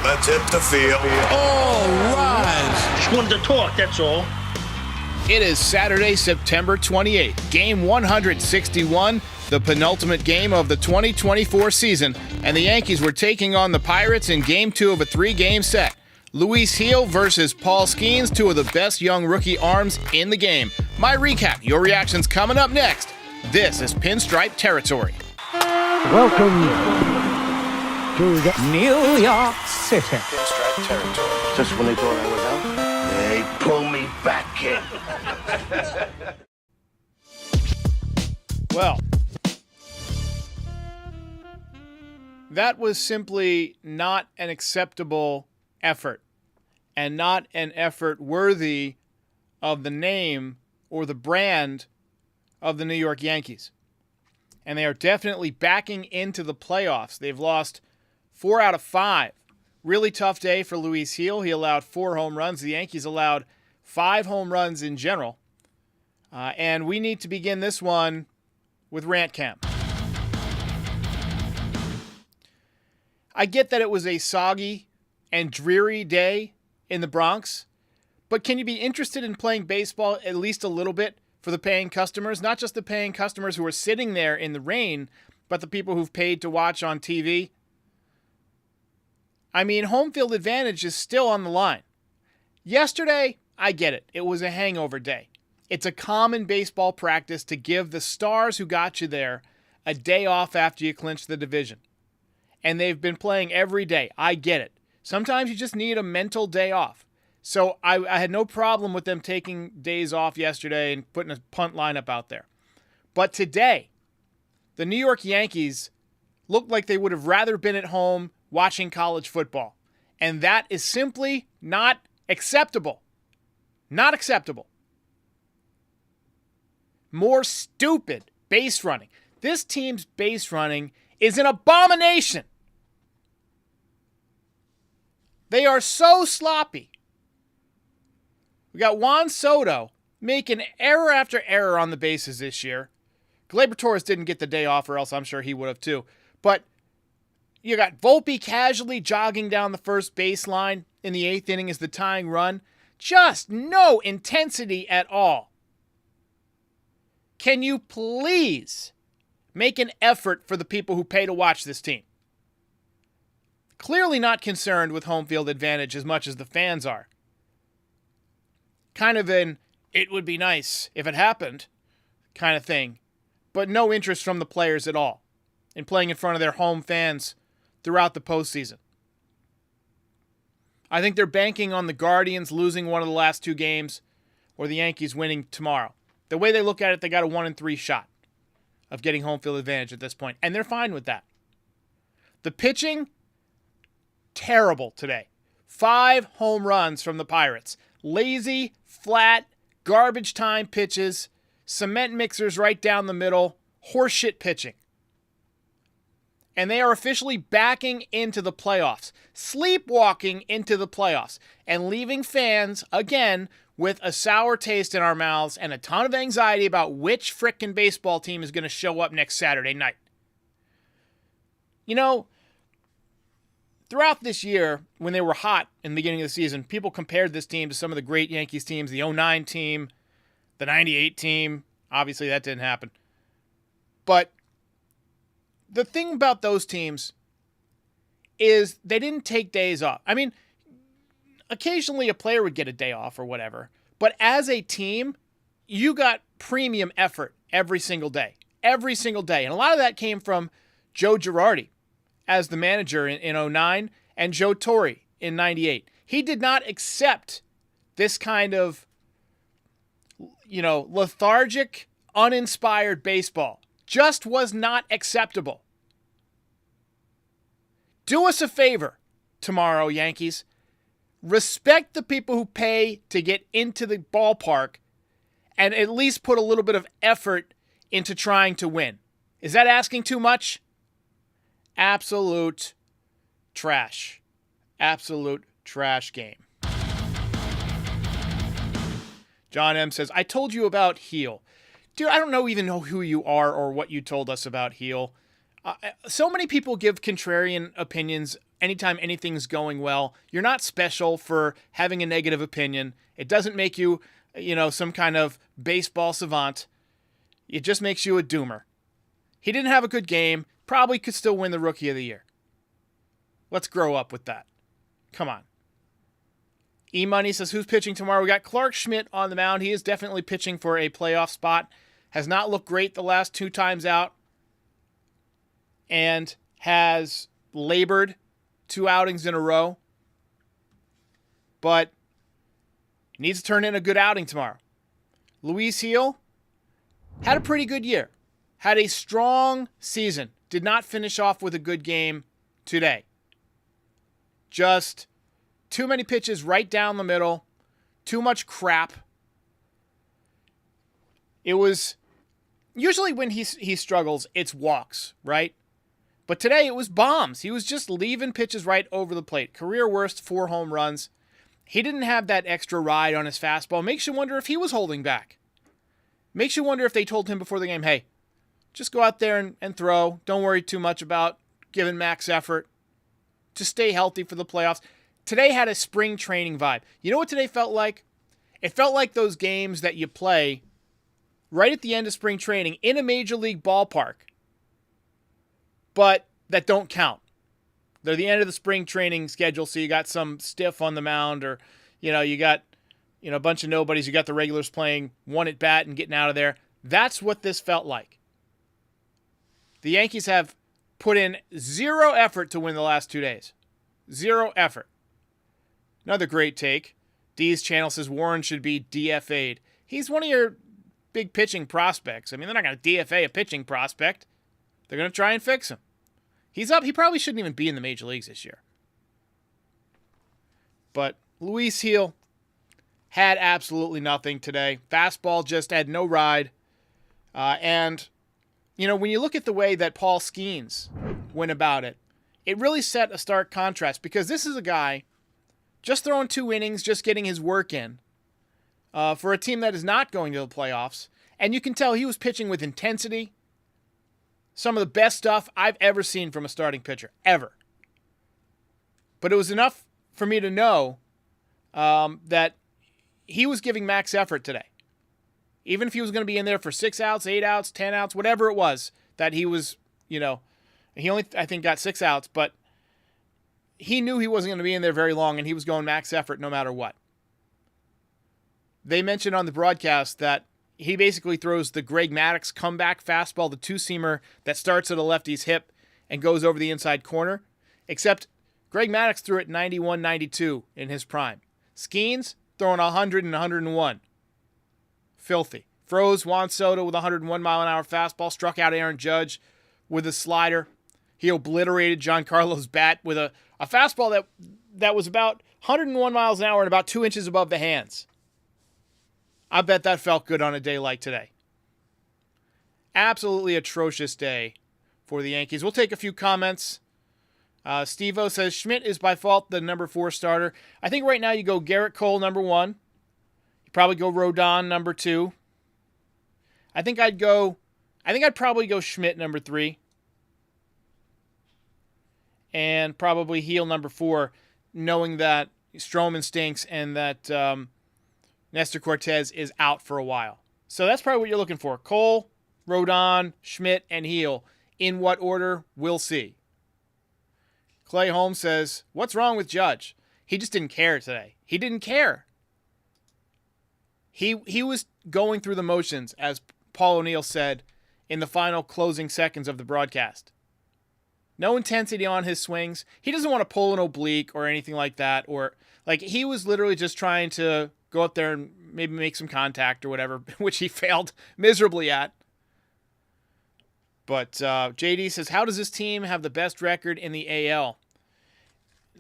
let's hit the field. All rise. Just wanted to talk, that's all. It is Saturday, September 28th, game 161, the penultimate game of the 2024 season, and the Yankees were taking on the Pirates in game 2 of a 3-game set. Luis Gil versus Paul Skeens, two of the best young rookie arms in the game. My recap, your reactions coming up next. This is Pinstripe Territory. Welcome to the New York City. Pinstripe Territory. Just when they thought I was out, they pull me back in. Well, that was simply not an acceptable effort, and not an effort worthy of the name or the brand of the New York Yankees. And they are definitely backing into the playoffs. They've lost 4 out of 5. Really tough day for Luis Gil. He allowed 4 home runs. The Yankees allowed 5 home runs in general. And we need to begin this one with Rant Camp. I get that it was a soggy and dreary day in the Bronx, but can you be interested in playing baseball at least a little bit for the paying customers? Not just the paying customers who are sitting there in the rain, but the people who've paid to watch on TV. I mean, home field advantage is still on the line. Yesterday, I get it. It was a hangover day. It's a common baseball practice to give the stars who got you there a day off after you clinch the division. And they've been playing every day. I get it. Sometimes you just need a mental day off. So I had no problem with them taking days off yesterday and putting a punt lineup out there. But today, the New York Yankees looked like they would have rather been at home watching college football. And that is simply not acceptable. Not acceptable. More stupid base running. This team's base running is an abomination. They are so sloppy. We got Juan Soto making error after error on the bases this year. Gleyber Torres didn't get the day off, or else I'm sure he would have too. But you got Volpe casually jogging down the first baseline in the 8th inning as the tying run. Just no intensity at all. Can you please make an effort for the people who pay to watch this team? Clearly not concerned with home field advantage as much as the fans are. Kind of an, it would be nice if it happened kind of thing. But no interest from the players at all in playing in front of their home fans throughout the postseason. I think they're banking on the Guardians losing one of the last 2 games or the Yankees winning tomorrow. The way they look at it, they got a 1-in-3 shot of getting home field advantage at this point. And they're fine with that. The pitching, terrible today. 5 home runs from the Pirates. Lazy, flat, garbage time pitches, cement mixers right down the middle, horseshit pitching. And they are officially backing into the playoffs, sleepwalking into the playoffs, and leaving fans, again, with a sour taste in our mouths and a ton of anxiety about which frickin' baseball team is going to show up next Saturday night. You know, throughout this year, when they were hot in the beginning of the season, people compared this team to some of the great Yankees teams, the 09 team, the 98 team. Obviously, that didn't happen. But the thing about those teams is they didn't take days off. I mean, occasionally a player would get a day off or whatever. But as a team, you got premium effort every single day. Every single day. And a lot of that came from Joe Girardi as the manager in 09 and Joe Torre in 98. He did not accept this kind of, lethargic, uninspired baseball. Just was not acceptable. Do us a favor tomorrow, Yankees. Respect the people who pay to get into the ballpark and at least put a little bit of effort into trying to win. Is that asking too much? Absolute trash. Absolute trash game. John M. says, I told you about Gil. Dude, I don't even know who you are or what you told us about Gil. So many people give contrarian opinions anytime anything's going well. You're not special for having a negative opinion. It doesn't make you, some kind of baseball savant. It just makes you a doomer. He didn't have a good game. Probably could still win the Rookie of the Year. Let's grow up with that. Come on. E-Money says, who's pitching tomorrow? We got Clark Schmidt on the mound. He is definitely pitching for a playoff spot. Has not looked great the last 2 times out. And has labored 2 outings in a row. But needs to turn in a good outing tomorrow. Luis Gil had a pretty good year. Had a strong season. Did not finish off with a good game today. Just too many pitches right down the middle. Too much crap. It was usually when he struggles, it's walks, right? But today it was bombs. He was just leaving pitches right over the plate. Career worst 4 home runs. He didn't have that extra ride on his fastball. Makes you wonder if he was holding back. Makes you wonder if they told him before the game, hey, just go out there and throw. Don't worry too much about giving max effort. Just stay healthy for the playoffs. Today had a spring training vibe. You know what today felt like? It felt like those games that you play right at the end of spring training in a major league ballpark, but that don't count. They're the end of the spring training schedule, so you got some stiff on the mound, or you got a bunch of nobodies. You got the regulars playing 1 at bat and getting out of there. That's what this felt like. The Yankees have put in 0 effort to win the last 2 days. 0 effort. Another great take. D's channel says Warren should be DFA'd. He's one of your big pitching prospects. I mean, they're not going to DFA a pitching prospect. They're going to try and fix him. He's up. He probably shouldn't even be in the major leagues this year. But Luis Gil had absolutely nothing today. Fastball just had no ride. And when you look at the way that Paul Skeens went about it, it really set a stark contrast, because this is a guy just throwing 2 innings, just getting his work in for a team that is not going to the playoffs. And you can tell he was pitching with intensity. Some of the best stuff I've ever seen from a starting pitcher, ever. But it was enough for me to know that he was giving max effort today. Even if he was going to be in there for 6 outs, 8 outs, 10 outs, whatever it was that he was, he only, I think, got 6 outs, but he knew he wasn't going to be in there very long, and he was going max effort no matter what. They mentioned on the broadcast that he basically throws the Greg Maddux comeback fastball, the 2-seamer that starts at a lefty's hip and goes over the inside corner, except Greg Maddux threw it 91, 92 in his prime. Skeens throwing 100 and 101. Filthy. Froze Juan Soto with a 101-mile-an-hour fastball, struck out Aaron Judge with a slider. He obliterated Giancarlo's bat with a fastball that was about 101 miles an hour and about 2 inches above the hands. I bet that felt good on a day like today. Absolutely atrocious day for the Yankees. We'll take a few comments. Steve-O says, Schmidt is by fault the number 4 starter. I think right now you go Garrett Cole, number 1. You probably go Rodon, number 2. I think I'd probably go Schmidt, number 3. And probably Gil, number 4, knowing that Stroman stinks and that Nestor Cortez is out for a while. So that's probably what you're looking for. Cole, Rodon, Schmidt, and Gil. In what order, we'll see. Clay Holmes says, what's wrong with Judge? He just didn't care today. He didn't care. He was going through the motions, as Paul O'Neill said in the final closing seconds of the broadcast. No intensity on his swings. He doesn't want to pull an oblique or anything like that. Or he was literally just trying to go up there and maybe make some contact or whatever, which he failed miserably at. But JD says, how does this team have the best record in the AL?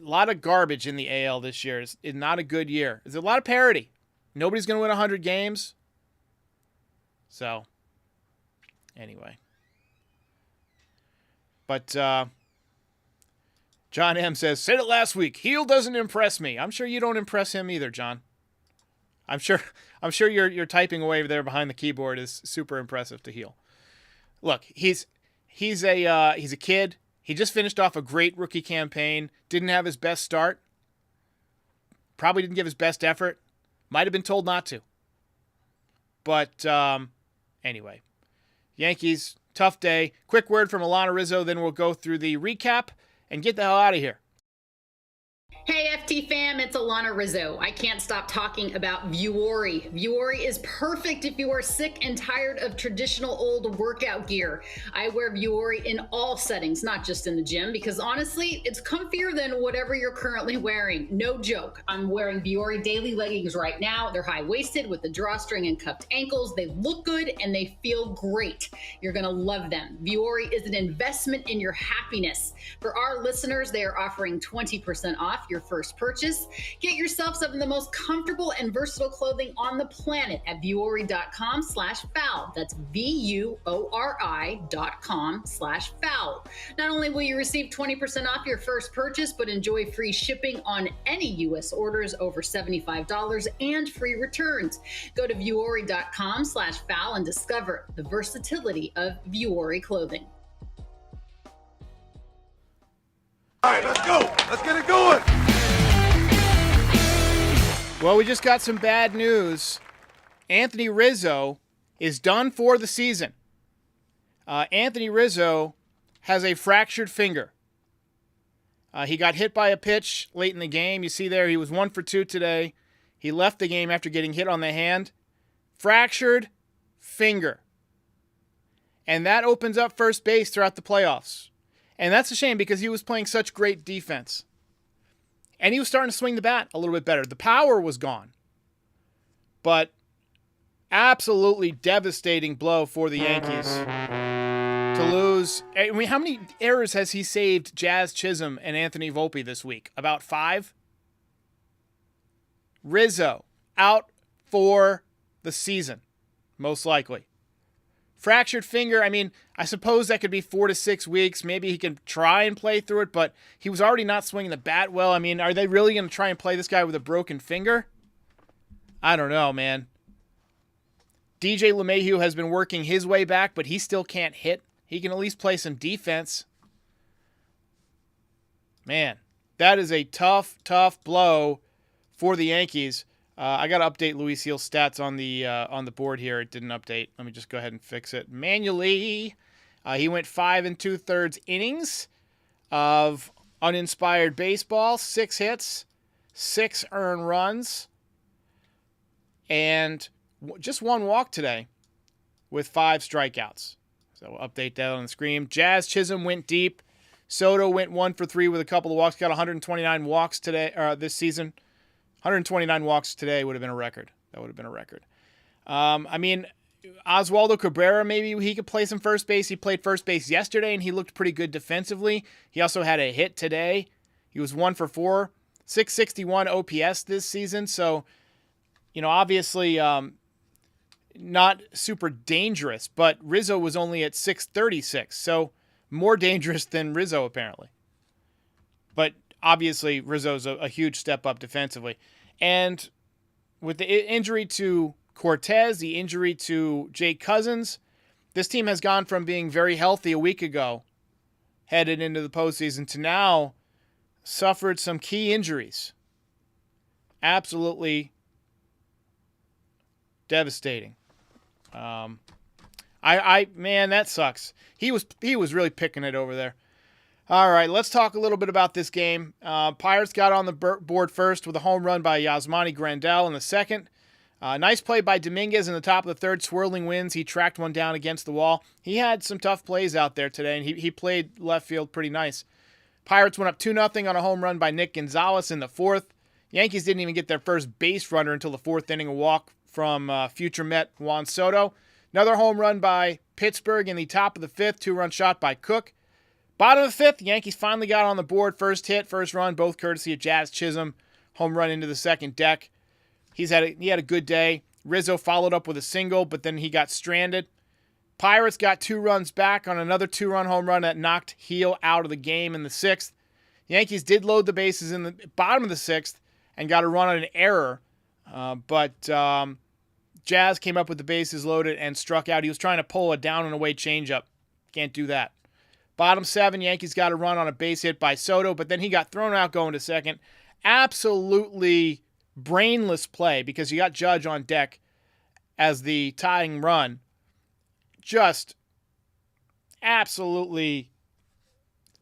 A lot of garbage in the AL this year. It's not a good year. There's a lot of parity. Nobody's going to win 100 games. So, anyway. But John M. says, said it last week, Gil doesn't impress me. I'm sure you don't impress him either, John. I'm sure you're typing away there behind the keyboard is super impressive to Gil. Look, he's a kid. He just finished off a great rookie campaign. Didn't have his best start. Probably didn't give his best effort. Might have been told not to. But anyway, Yankees, tough day. Quick word from Alana Rizzo, then we'll go through the recap and get the hell out of here. Hey FT fam, it's Alana Rizzo. I can't stop talking about Vuori. Vuori is perfect if you are sick and tired of traditional old workout gear. I wear Vuori in all settings, not just in the gym, because honestly, it's comfier than whatever you're currently wearing. No joke. I'm wearing Vuori daily leggings right now. They're high-waisted with the drawstring and cupped ankles. They look good and they feel great. You're gonna love them. Vuori is an investment in your happiness. For our listeners, they are offering 20% off your first purchase. Get yourself some of the most comfortable and versatile clothing on the planet at vuori.com/foul. That's VUORI.com/foul. Not only will you receive 20% off your first purchase, but enjoy free shipping on any U.S. orders over $75 and free returns. Go to vuori.com/foul and discover the versatility of Vuori clothing. All right, let's go. Let's get it going. Well, we just got some bad news. Anthony Rizzo is done for the season. Anthony Rizzo has a fractured finger. He got hit by a pitch late in the game. You see there, he was 1 for 2 today. He left the game after getting hit on the hand. Fractured finger. And that opens up first base throughout the playoffs. And that's a shame because he was playing such great defense. And he was starting to swing the bat a little bit better. The power was gone. But absolutely devastating blow for the Yankees to lose. I mean, how many errors has he saved Jazz Chisholm and Anthony Volpe this week? About 5? Rizzo out for the season, most likely. Fractured finger, I mean, I suppose that could be 4 to 6 weeks. Maybe he can try and play through it, but he was already not swinging the bat well. I mean, are they really going to try and play this guy with a broken finger? I don't know, man. DJ LeMahieu has been working his way back, but he still can't hit. He can at least play some defense. Man, that is a tough, tough blow for the Yankees. I got to update Luis Gil's stats on the board here. It didn't update. Let me just go ahead and fix it manually. He went 5 2/3 innings of uninspired baseball, 6 hits, 6 earned runs, and just 1 walk today with 5 strikeouts. So we'll update that on the screen. Jazz Chisholm went deep. Soto went 1 for 3 with a couple of walks. Got 129 walks today this season. 129 walks today would have been a record. That would have been a record. I mean, Oswaldo Cabrera, maybe he could play some first base. He played first base yesterday, and he looked pretty good defensively. He also had a hit today. He was 1 for 4, 661 OPS this season. So, you know, obviously not super dangerous, but Rizzo was only at 636. So more dangerous than Rizzo, apparently. But obviously, Rizzo's a huge step up defensively. And with the injury to Cortez, the injury to Jake Cousins, this team has gone from being very healthy a week ago, headed into the postseason, to now suffered some key injuries. Absolutely devastating. Man, that sucks. He was really picking it over there. All right, let's talk a little bit about this game. Pirates got on the board first with a home run by Yasmani Grandal in the second. Nice play by Dominguez in the top of the third, swirling winds. He tracked one down against the wall. He had some tough plays out there today, and he played left field pretty nice. Pirates went up 2-0 on a home run by Nick Gonzalez in the fourth. Yankees didn't even get their first base runner until the fourth inning, a walk from future Met Juan Soto. Another home run by Pittsburgh in the top of the fifth, 2-run shot by Cook. Bottom of the fifth, the Yankees finally got on the board. First hit, first run, both courtesy of Jazz Chisholm. Home run into the second deck. He had a good day. Rizzo followed up with a single, but then he got stranded. Pirates got 2 runs back on another 2-run home run that knocked Heel out of the game in the sixth. Yankees did load the bases in the bottom of the sixth and got a run on an error, but Jazz came up with the bases loaded and struck out. He was trying to pull a down and away changeup. Can't do that. Bottom 7, Yankees got a run on a base hit by Soto, but then he got thrown out going to second. Absolutely brainless play because you got Judge on deck as the tying run. Just absolutely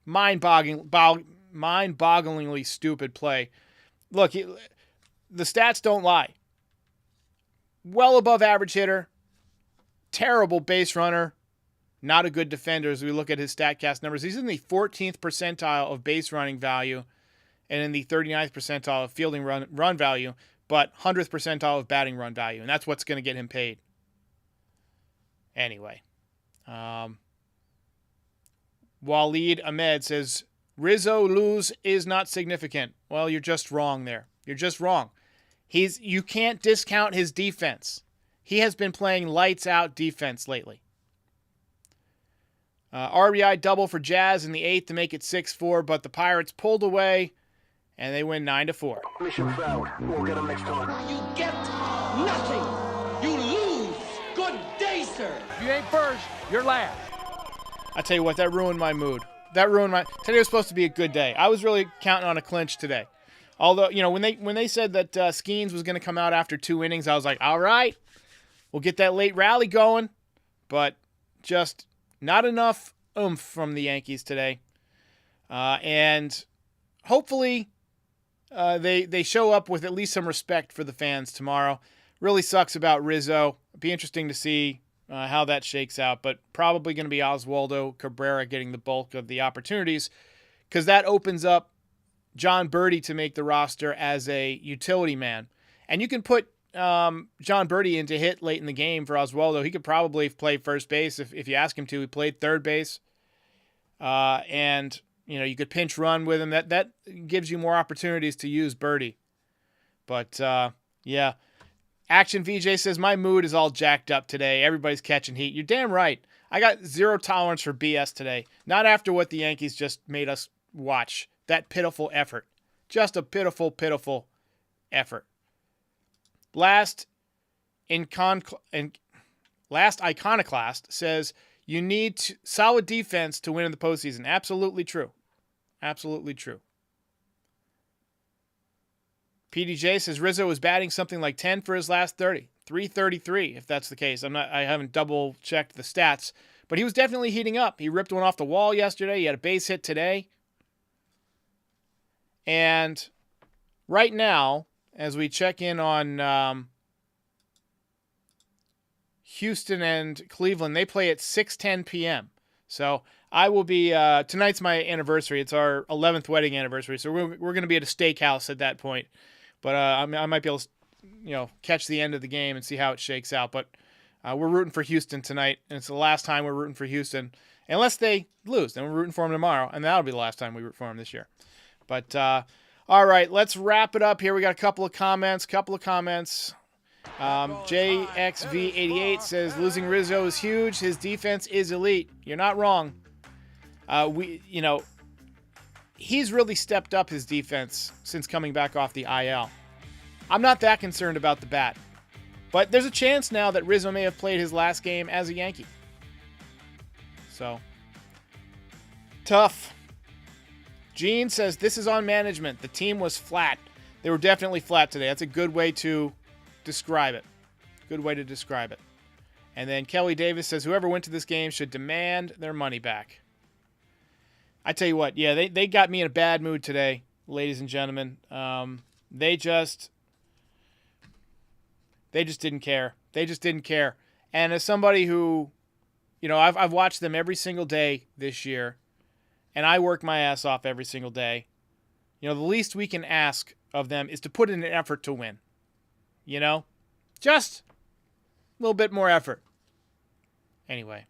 mind-bogglingly stupid play. Look, the stats don't lie. Well above average hitter, terrible base runner, not a good defender as we look at his StatCast numbers. He's in the 14th percentile of base running value and in the 39th percentile of fielding run value, but 100th percentile of batting run value, and that's what's going to get him paid. Anyway, Waleed Ahmed says, Rizzo lose is not significant. Well, you're just wrong there. You're just wrong. You can't discount his defense. He has been playing lights out defense lately. RBI double for Jazz in the 8th to make it 6-4, but the Pirates pulled away and they win 9-4. Mission failed. We'll get him next time. You get nothing. You lose. Good day, sir. If you ain't first, you're last. I tell you what, that ruined my mood. Today was supposed to be a good day. I was really counting on a clinch today. Although, when they said that Skeens was going to come out after 2 innings, I was like, all right, we'll get that late rally going. But just not enough oomph from the Yankees today. And hopefully they show up with at least some respect for the fans tomorrow. Really sucks about Rizzo. It'd be interesting to see how that shakes out, but probably going to be Oswaldo Cabrera getting the bulk of the opportunities because that opens up John Birdie to make the roster as a utility man. And you can put John Birdie into hit late in the game for Oswaldo. He could probably play first base if you ask him to. He played third base. And, you could pinch run with him. That gives you more opportunities to use Birdie. But, yeah. Action VJ says, my mood is all jacked up today. Everybody's catching heat. You're damn right. I got zero tolerance for BS today. Not after what the Yankees just made us watch. That pitiful effort. Just a pitiful, pitiful effort. Last Iconoclast says, you need solid defense to win in the postseason. Absolutely true. Absolutely true. PDJ says Rizzo was batting something like 10 for his last 30. 333, if that's the case. I haven't double checked the stats, but he was definitely heating up. He ripped one off the wall yesterday. He had a base hit today. And right now, as we check in on Houston and Cleveland, they play at 6:10 p.m. So I will be, tonight's my anniversary. It's our 11th wedding anniversary. So we're going to be at a steakhouse at that point. But I might be able to, catch the end of the game and see how it shakes out. But we're rooting for Houston tonight, and it's the last time we're rooting for Houston. Unless they lose, then we're rooting for them tomorrow, and that'll be the last time we root for them this year. But, all right, let's wrap it up here. We got a couple of comments. JXV88 says, losing Rizzo is huge. His defense is elite. You're not wrong. He's really stepped up his defense since coming back off the IL. I'm not that concerned about the bat. But there's a chance now that Rizzo may have played his last game as a Yankee. So, tough. Gene says, this is on management. The team was flat. They were definitely flat today. That's a good way to describe it. Good way to describe it. And then Kelly Davis says, whoever went to this game should demand their money back. I tell you what, yeah, they got me in a bad mood today, ladies and gentlemen. They just didn't care. They just didn't care. And as somebody who, I've watched them every single day this year, and I work my ass off every single day. The least we can ask of them is to put in an effort to win. Just a little bit more effort. Anyway.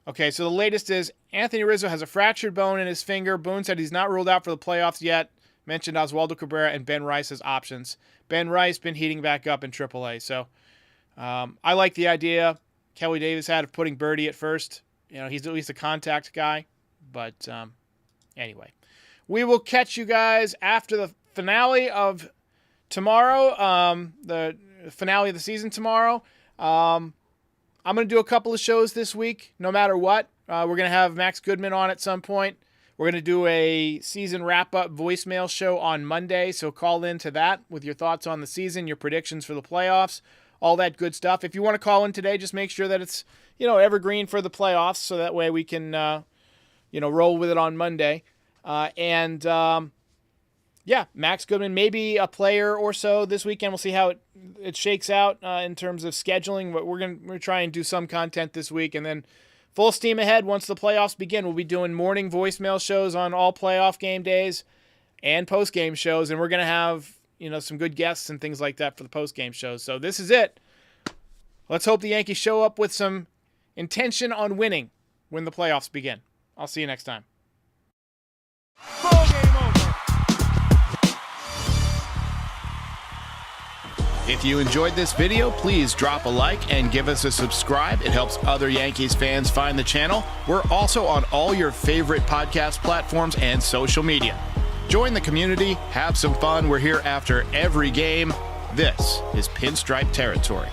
Okay, so the latest is Anthony Rizzo has a fractured bone in his finger. Boone said he's not ruled out for the playoffs yet. Mentioned Oswaldo Cabrera and Ben Rice as options. Ben Rice been heating back up in AAA. So I like the idea Kelly Davis had of putting Birdie at first. He's at least a contact guy. But anyway, we will catch you guys after the finale of tomorrow, the finale of the season tomorrow. I'm going to do a couple of shows this week, no matter what. We're going to have Max Goodman on at some point. We're going to do a season wrap-up voicemail show on Monday, so call into that with your thoughts on the season, your predictions for the playoffs, all that good stuff. If you want to call in today, just make sure that it's, evergreen for the playoffs, so that way we can, roll with it on Monday. Max Goodman, maybe a player or so this weekend. We'll see how it shakes out in terms of scheduling, but we're going to try and do some content this week, and then full steam ahead once the playoffs begin. We'll be doing morning voicemail shows on all playoff game days and post-game shows, and we're going to have, some good guests and things like that for the post-game shows. So this is it. Let's hope the Yankees show up with some intention on winning when the playoffs begin. I'll see you next time. Ball game over. If you enjoyed this video, please drop a like and give us a subscribe. It helps other Yankees fans find the channel. We're also on all your favorite podcast platforms and social media. Join the community, have some fun. We're here after every game. This is Pinstripe Territory.